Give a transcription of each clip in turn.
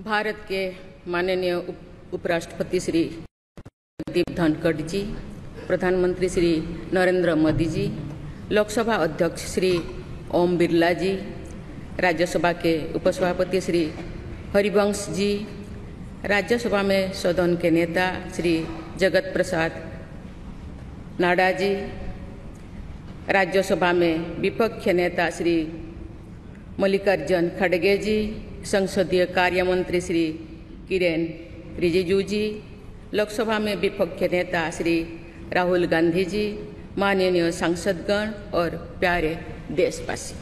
भारत के माननीय उपराष्ट्रपति श्री जगदीप धनखड़ जी, प्रधानमंत्री श्री नरेंद्र मोदी जी, लोकसभा अध्यक्ष श्री ओम बिरला जी, राज्यसभा के उपसभापति श्री हरिवंश जी, राज्यसभा में सदन के नेता श्री जगत प्रसाद नाडा जी, राज्यसभा में विपक्ष नेता श्री मल्लिकार्जुन खड़गे जी, संसदीय कार्य मंत्री श्री किरेन रिजिजू जी, लोकसभा में विपक्ष नेता श्री राहुल गांधी जी, माननीय सांसदगण और प्यारे देशवासी,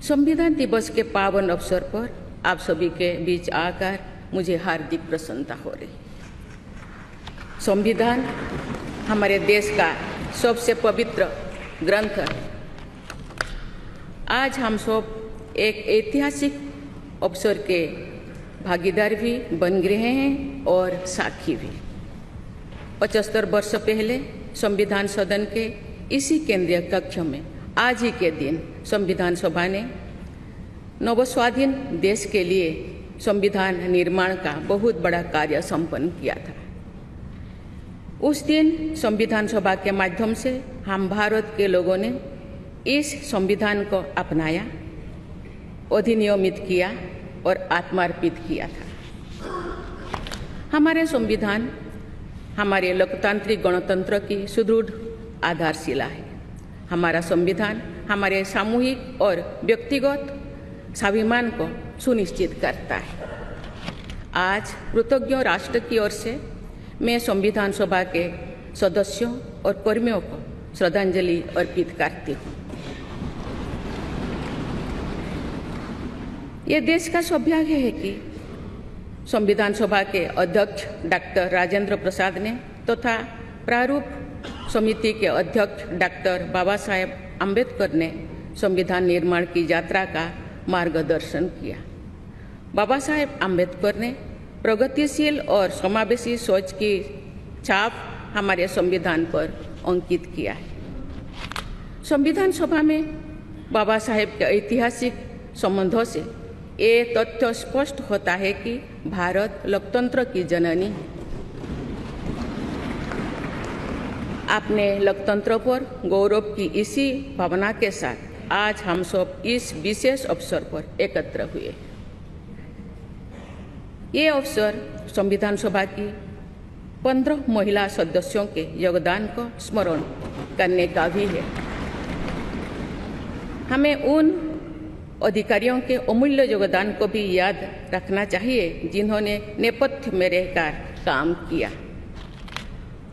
संविधान दिवस के पावन अवसर पर आप सभी के बीच आकर मुझे हार्दिक प्रसन्नता हो रही। संविधान हमारे देश का सबसे पवित्र ग्रंथ है। आज हम सब एक ऐतिहासिक अवसर के भागीदार भी बन रहे हैं और साक्षी भी। 75 वर्ष पहले संविधान सदन के इसी केंद्रीय कक्ष में आज ही के दिन संविधान सभा ने नवस्वाधीन देश के लिए संविधान निर्माण का बहुत बड़ा कार्य संपन्न किया था। उस दिन संविधान सभा के माध्यम से हम भारत के लोगों ने इस संविधान को अपनाया, अधिनियमित किया और आत्मार्पित किया था। हमारे संविधान हमारे लोकतांत्रिक गणतंत्र की सुदृढ़ आधारशिला है। हमारा संविधान हमारे सामूहिक और व्यक्तिगत स्वाभिमान को सुनिश्चित करता है। आज कृतज्ञ राष्ट्र की ओर से मैं संविधान सभा के सदस्यों और कर्मियों को श्रद्धांजलि अर्पित करती हूँ। ये देश का सौभाग्य है कि संविधान सभा के अध्यक्ष डॉक्टर राजेंद्र प्रसाद ने तथा प्रारूप समिति के अध्यक्ष डॉक्टर बाबा साहेब अम्बेडकर ने संविधान निर्माण की यात्रा का मार्गदर्शन किया। बाबा साहेब अम्बेडकर ने प्रगतिशील और समावेशी सोच की छाप हमारे संविधान पर अंकित किया है। संविधान सभा में बाबा साहेब के ऐतिहासिक संबंधों से ये तथ्य स्पष्ट होता है कि भारत लोकतंत्र की जननी है। अपने लोकतंत्र पर गौरव की इसी भावना के साथ आज हम सब इस विशेष अवसर पर एकत्र हुए। ये अवसर संविधान सभा की 15 महिला सदस्यों के योगदान को स्मरण करने का भी है। हमें उन अधिकारियों के अमूल्य योगदान को भी याद रखना चाहिए जिन्होंने नेपथ्य में रहकर काम किया।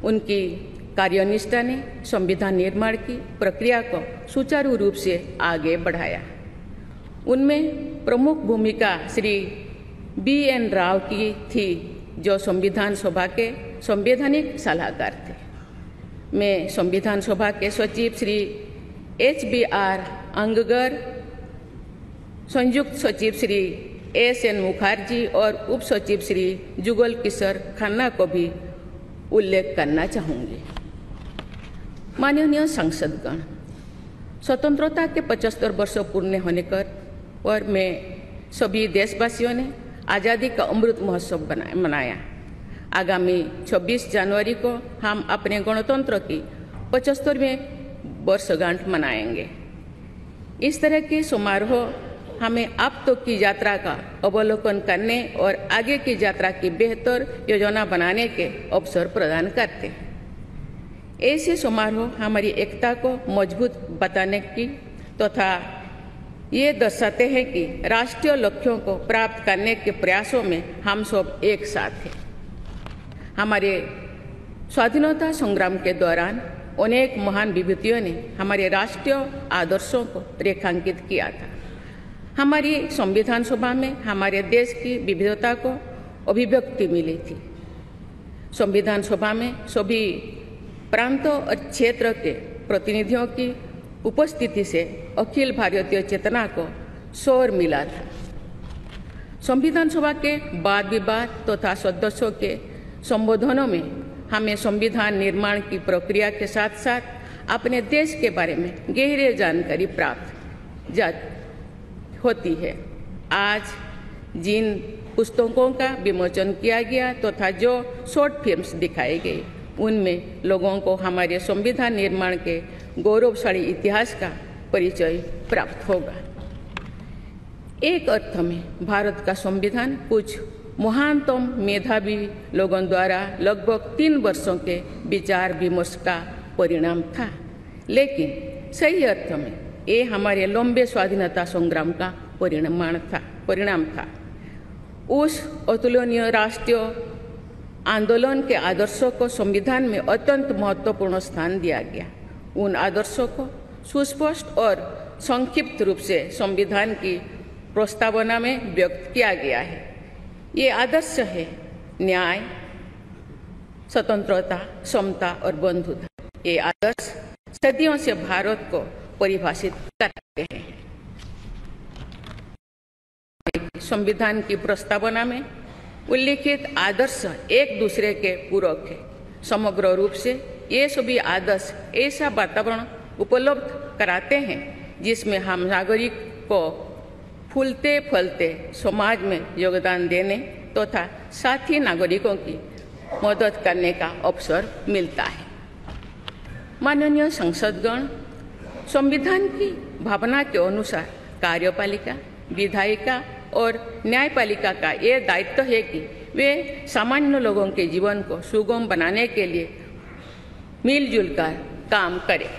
उनकी कार्यनिष्ठा ने संविधान निर्माण की प्रक्रिया को सुचारू रूप से आगे बढ़ाया। उनमें प्रमुख भूमिका श्री BN राव की थी, जो संविधान सभा के संवैधानिक सलाहकार थे। मैं संविधान सभा के सचिव श्री HBR अंगगर, संयुक्त सचिव श्री SN मुखर्जी और उप सचिव श्री जुगल किशोर खन्ना को भी उल्लेख करना चाहूँगी। माननीय सांसदगण, स्वतंत्रता के 75 वर्ष पूर्ण होने पर मैं सभी देशवासियों ने आज़ादी का अमृत महोत्सव मनाया। आगामी 26 जनवरी को हम अपने गणतंत्र की 75वें वर्षगांठ मनाएंगे। इस तरह के समारोह हमें अब तक की यात्रा का अवलोकन करने और आगे की यात्रा की बेहतर योजना बनाने के अवसर प्रदान करते हैं। ऐसे समारोह हमारी एकता को मजबूत बताने की तथा ये दर्शाते हैं कि राष्ट्रीय लक्ष्यों को प्राप्त करने के प्रयासों में हम सब एक साथ हैं। हमारे स्वाधीनता संग्राम के दौरान अनेक महान विभूतियों ने हमारे राष्ट्रीय आदर्शों को रेखांकित किया था। हमारी संविधान सभा में हमारे देश की विविधता को अभिव्यक्ति मिली थी। संविधान सभा में सभी प्रांतों और क्षेत्र के प्रतिनिधियों की उपस्थिति से अखिल भारतीय चेतना को शोर मिला था। संविधान सभा के वाद विवाद तथा सदस्यों के संबोधनों में हमें संविधान निर्माण की प्रक्रिया के साथ साथ अपने देश के बारे में गहरी जानकारी प्राप्त होती है। आज जिन पुस्तकों का विमोचन किया गया तथा जो शॉर्ट फिल्म्स दिखाई गई, उनमें लोगों को हमारे संविधान निर्माण के गौरवशाली इतिहास का परिचय प्राप्त होगा। एक अर्थ में भारत का संविधान कुछ महानतम मेधावी लोगों द्वारा लगभग 3 वर्षों के विचार विमर्श का परिणाम था, लेकिन सही अर्थ में ये हमारे लंबे स्वाधीनता संग्राम का परिणाम था। उस अतुलनीय राष्ट्रीय आंदोलन के आदर्शों को संविधान में अत्यंत महत्वपूर्ण स्थान दिया गया। उन आदर्शों को सुस्पष्ट और संक्षिप्त रूप से संविधान की प्रस्तावना में व्यक्त किया गया है। ये आदर्श है न्याय, स्वतंत्रता, समता और बंधुता। ये आदर्श सदियों से भारत को परिभाषित करते हैं। संविधान की प्रस्तावना में उल्लिखित आदर्श एक दूसरे के पूरक है। समग्र रूप से ये सभी आदर्श ऐसा वातावरण उपलब्ध कराते हैं जिसमें हम नागरिक को फूलते फलते समाज में योगदान देने तथा साथी नागरिकों की मदद करने का अवसर मिलता है। माननीय संसदगण, संविधान की भावना के अनुसार कार्यपालिका, विधायिका और न्यायपालिका का ये दायित्व है कि वे सामान्य लोगों के जीवन को सुगम बनाने के लिए मिलजुल कर काम करें।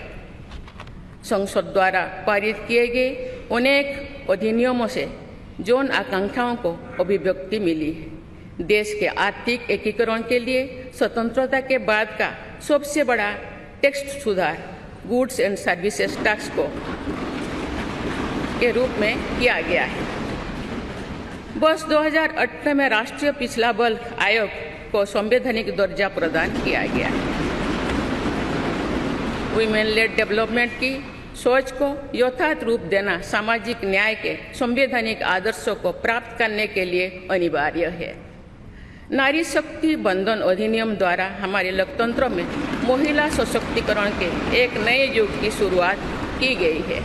संसद द्वारा पारित किए गए अनेक अधिनियमों से जौन आकांक्षाओं को अभिव्यक्ति मिली है। देश के आर्थिक एकीकरण के लिए स्वतंत्रता के बाद का सबसे बड़ा टैक्स सुधार गुड्स एंड सर्विसेज टैक्स को के रूप में किया गया है। वर्ष 2018 में राष्ट्रीय पिछड़ा बल्क आयोग को संवैधानिक दर्जा प्रदान किया गया है। वुमेन लेड डेवलपमेंट की सोच को यथार्थ रूप देना सामाजिक न्याय के संवैधानिक आदर्शों को प्राप्त करने के लिए अनिवार्य है। नारी शक्ति बंधन अधिनियम द्वारा हमारे लोकतंत्र में महिला सशक्तिकरण के एक नए युग की शुरुआत की गई है।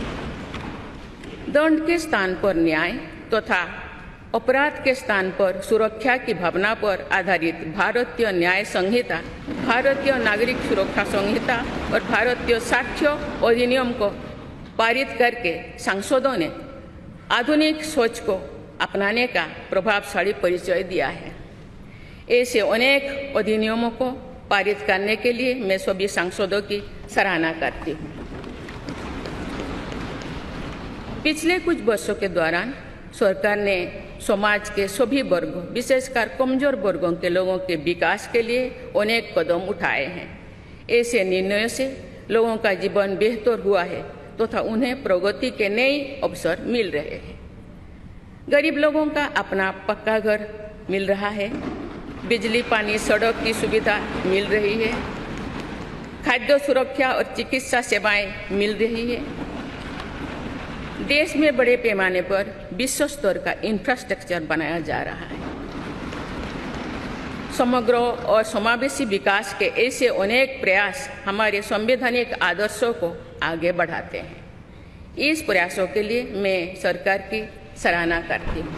दंड के स्थान पर न्याय तथा अपराध के स्थान पर सुरक्षा की भावना पर आधारित भारतीय न्याय संहिता, भारतीय नागरिक सुरक्षा संहिता और भारतीय साक्ष्य अधिनियम को पारित करके सांसदों ने आधुनिक सोच को अपनाने का प्रभावशाली परिचय दिया है। ऐसे अनेक अधिनियमों को पारित करने के लिए मैं सभी सांसदों की सराहना करती हूँ। पिछले कुछ वर्षों के दौरान सरकार ने समाज के सभी वर्गों, विशेषकर कमजोर वर्गों के लोगों के विकास के लिए अनेक कदम उठाए हैं। ऐसे निर्णयों से लोगों का जीवन बेहतर हुआ है तथा उन्हें प्रगति के नए अवसर मिल रहे हैं। गरीब लोगों का अपना पक्का घर मिल रहा है, बिजली, पानी, सड़क की सुविधा मिल रही है, खाद्य सुरक्षा और चिकित्सा सेवाएं मिल रही है। देश में बड़े पैमाने पर विश्व स्तर का इंफ्रास्ट्रक्चर बनाया जा रहा है। समग्र और समावेशी विकास के ऐसे अनेक प्रयास हमारे संवैधानिक आदर्शों को आगे बढ़ाते हैं। इस प्रयासों के लिए मैं सरकार की सराहना करती हूँ।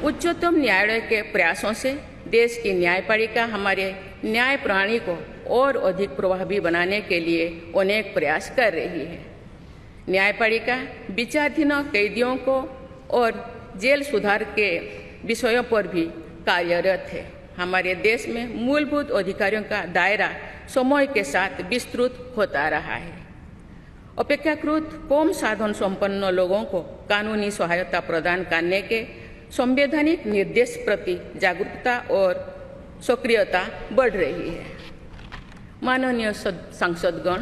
उच्चतम न्यायालय के प्रयासों से देश की न्यायपालिका हमारे न्याय प्रणाली को और अधिक प्रभावी बनाने के लिए अनेक प्रयास कर रही है। न्यायपालिका विचाराधीन कैदियों को और जेल सुधार के विषयों पर भी कार्यरत है। हमारे देश में मूलभूत अधिकारों का दायरा समय के साथ विस्तृत होता रहा है। अपेक्षाकृत कम साधन संपन्न लोगों को कानूनी सहायता प्रदान करने के संवैधानिक निर्देश प्रति जागरूकता और सक्रियता बढ़ रही है। माननीय सांसदगण,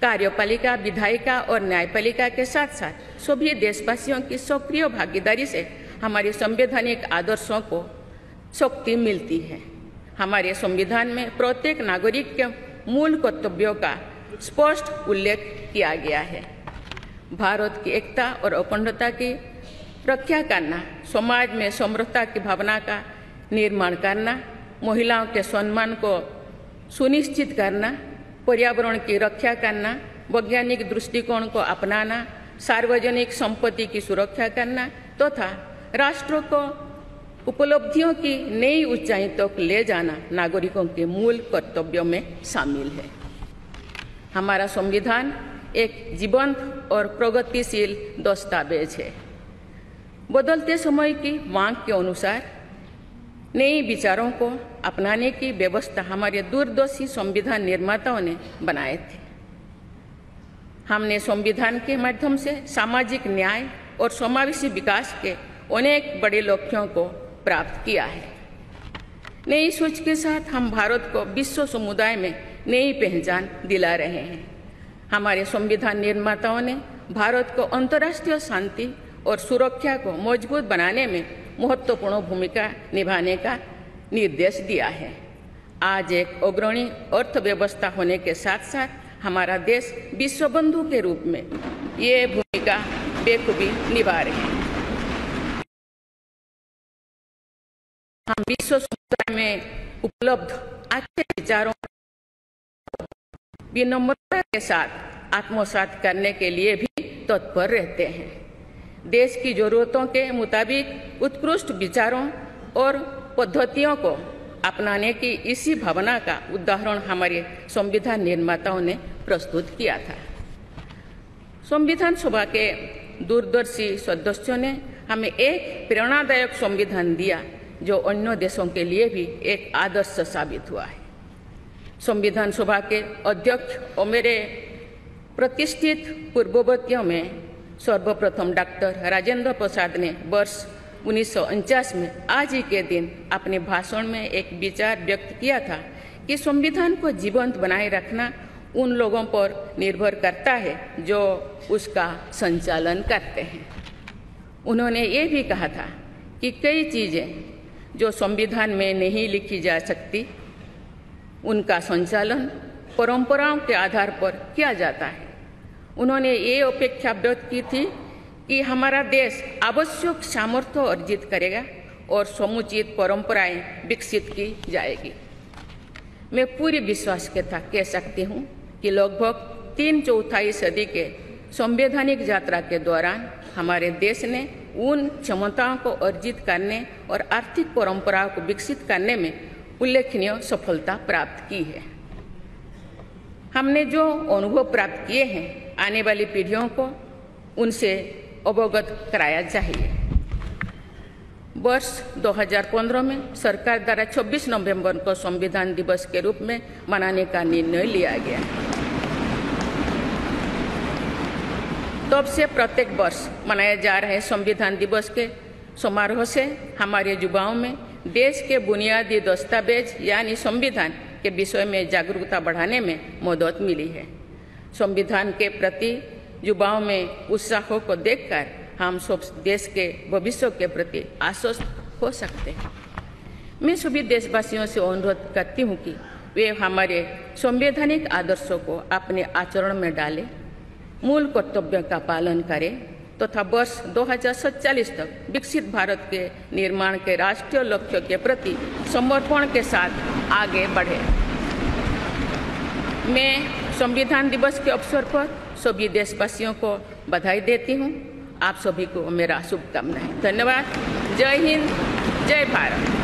कार्यपालिका, विधायिका और न्यायपालिका के साथ साथ सभी देशवासियों की सक्रिय भागीदारी से हमारे संवैधानिक आदर्शों को शक्ति मिलती है। हमारे संविधान में प्रत्येक नागरिक के मूल कर्तव्यों का स्पष्ट उल्लेख किया गया है। भारत की एकता और अखंडता की रक्षा करना, समाज में समरसता की भावना का निर्माण करना, महिलाओं के सम्मान को सुनिश्चित करना, पर्यावरण की रक्षा करना, वैज्ञानिक दृष्टिकोण को अपनाना, सार्वजनिक संपत्ति की सुरक्षा करना तथा राष्ट्र को उपलब्धियों की नई ऊंचाई तक ले जाना नागरिकों के मूल कर्तव्यों में शामिल है। हमारा संविधान एक जीवंत और प्रगतिशील दस्तावेज है। बदलते समय की मांग के अनुसार नए विचारों को अपनाने की व्यवस्था हमारे दूरदर्शी संविधान निर्माताओं ने बनाए थे। हमने संविधान के माध्यम से सामाजिक न्याय और समावेशी विकास के अनेक बड़े लक्ष्यों को प्राप्त किया है। नई सोच के साथ हम भारत को विश्व समुदाय में नई पहचान दिला रहे हैं। हमारे संविधान निर्माताओं ने भारत को अंतर्राष्ट्रीय शांति और सुरक्षा को मजबूत बनाने में महत्वपूर्ण भूमिका निभाने का निर्देश दिया है। आज एक अग्रणी अर्थव्यवस्था होने के साथ साथ हमारा देश विश्व बंधु के रूप में ये भूमिका बेखूबी निभा रहे हैं। हम विश्व समुदाय में उपलब्ध अच्छे विचारों विनम्रता के साथ आत्मसात करने के लिए भी तत्पर रहते हैं। देश की जरूरतों के मुताबिक उत्कृष्ट विचारों और पद्धतियों को अपनाने की इसी भावना का उदाहरण हमारे संविधान निर्माताओं ने प्रस्तुत किया था। संविधान सभा के दूरदर्शी सदस्यों ने हमें एक प्रेरणादायक संविधान दिया जो अन्य देशों के लिए भी एक आदर्श साबित हुआ है। संविधान सभा के अध्यक्ष और मेरे प्रतिष्ठित पूर्ववर्तियों में सर्वप्रथम डॉक्टर राजेंद्र प्रसाद ने वर्ष 1949 में आज ही के दिन अपने भाषण में एक विचार व्यक्त किया था कि संविधान को जीवंत बनाए रखना उन लोगों पर निर्भर करता है जो उसका संचालन करते हैं। उन्होंने ये भी कहा था कि कई चीज़ें जो संविधान में नहीं लिखी जा सकती उनका संचालन परंपराओं के आधार पर किया जाता है। उन्होंने ये अपेक्षा व्यक्त की थी कि हमारा देश आवश्यक सामर्थ्य अर्जित करेगा और समुचित परंपराएं विकसित की जाएगी। मैं पूरी विश्वास के साथ कह सकती हूँ कि लगभग 3/4 सदी के संवैधानिक यात्रा के दौरान हमारे देश ने उन क्षमताओं को अर्जित करने और आर्थिक परंपराओं को विकसित करने में उल्लेखनीय सफलता प्राप्त की है। हमने जो अनुभव प्राप्त किए हैं आने वाली पीढ़ियों को उनसे अवगत कराया चाहिए। वर्ष 2015 में सरकार द्वारा 26 नवंबर को संविधान दिवस के रूप में मनाने का निर्णय लिया गया। तब से प्रत्येक वर्ष मनाए जा रहे संविधान दिवस के समारोह से हमारे युवाओं में देश के बुनियादी दस्तावेज यानी संविधान के विषय में जागरूकता बढ़ाने में मदद मिली है। संविधान के प्रति युवाओं में उत्साह को देखकर हम सब देश के भविष्य के प्रति आश्वस्त हो सकते हैं। मैं सभी देशवासियों से अनुरोध करती हूँ कि वे हमारे संवैधानिक आदर्शों को अपने आचरण में डालें, मूल कर्तव्यों का पालन करें तथा वर्ष 2047 तक विकसित भारत के निर्माण के राष्ट्रीय लक्ष्य के प्रति समर्पण के साथ आगे बढ़े। मैं संविधान दिवस के अवसर पर सभी देशवासियों को बधाई देती हूँ। आप सभी को मेरा शुभकामनाएं। धन्यवाद। जय हिंद, जय भारत।